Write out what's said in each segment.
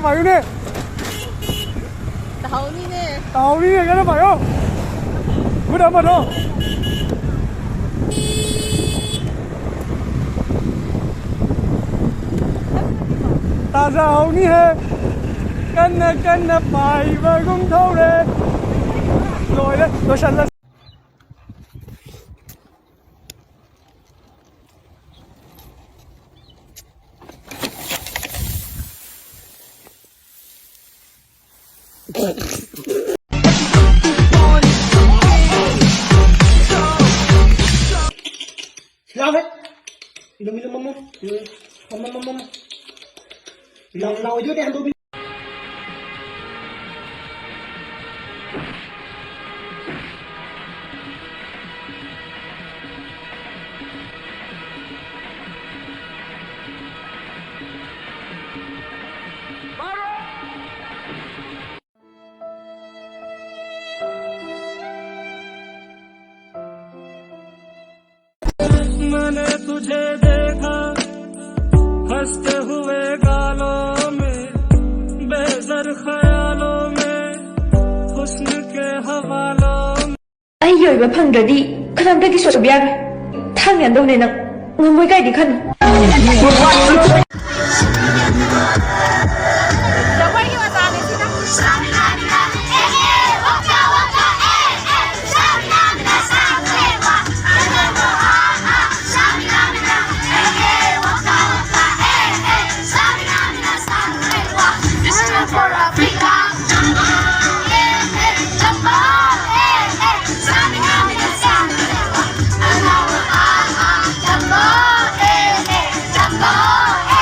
봐요네. 다운이네. 다운이네 그래 봐요. 그래 한번 더. 다운이 해. 깐나 바이바 공토래. 너래 너 샬라. Love it. Minum mama. Mama. Lau dưới đây anh tôi. मैंने तुझे देखा हंसते हुए गालों में बेज़र ख्यालों में हुस्न के हवालों में ไอ้ย่อยมาพังเดี๋ยวดีเขาทำได้กี่ส่วนกับยาทางอย่างตรงนี้นะเงินมวยใกล้ดีขึ้น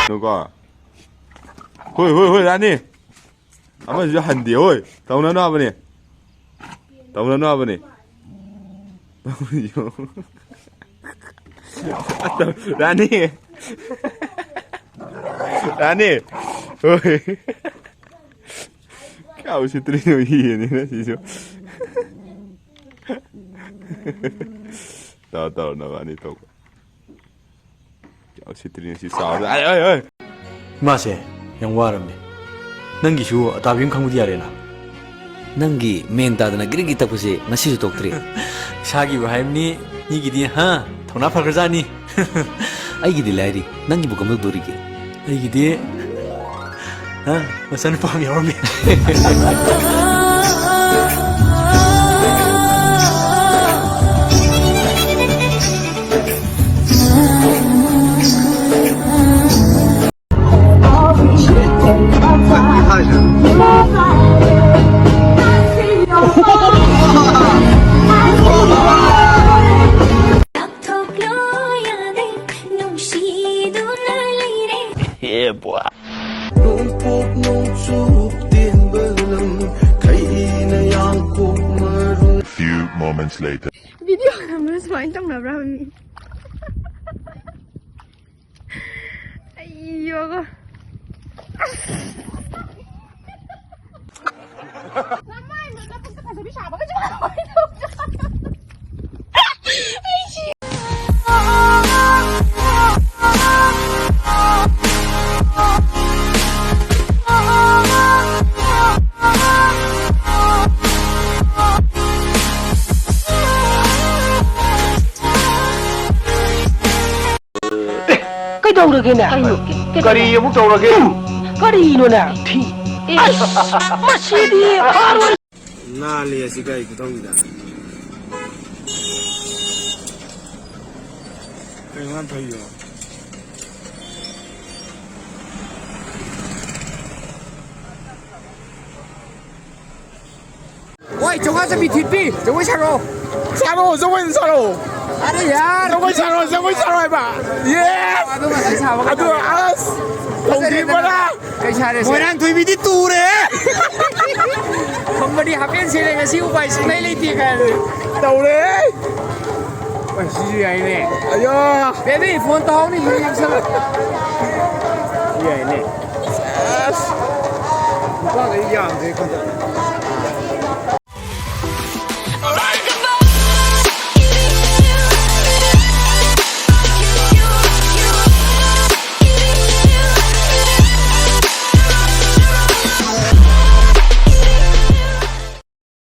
누가? 헐 아니. 아마 이제 한디 헐. 다운은 아버니. 다운은 아버니. 다운이요. 라니. 라니. 헐. Kau si Trino ini na siso. Tahu na ba nito? Kau si Trino si Sao. Ay. 마세 영화라며 ನಂಗಿಶು ಅತಾಬಿಂ ಖಂಗುದಿಯಾರೇನಾ ನಂಗಿ ಮೆಂತಾದನ ಗಿರಿಗಿ ತಪುಸಿ ನಸಿಸು ತೋಕ್ತ್ರಿ 샤기부 하임니 니기디 하 통나 파그자니 아이기디 라이리 ನಂ기 부검도 도리게 이기디 하 마산 밤이 오르미 Few moments later. Video kamu semain trong nào ra mi. Ayo ko. Namai mo tapos ka sabi siya, bakit siya ako ito? Ay, shit. Cái đâu được kìa nè. Cái đi em muốn đâu được kìa. Cái đi luôn nè. Thì. Mà xí đi. Na liya si kai kutongida. Kaya nga tayo. Ôi, chúng ta sẽ bị thịt đi. Chúng ta sao rồi? Ada ya. Jangan salah, Pak. Yes. Aduh, nggak salah. Aduh, alas. Tunggu mana? Kayak cari. Orang tuh ini tuh deh. Kamu di HP sini nggak sih upaya sini lagi kan? Tahu deh. Wah, sih ya ini. Ayo. Baby, phone tahu nih yang sama. Iya ini. Yes. Bukan ini yang saya kan.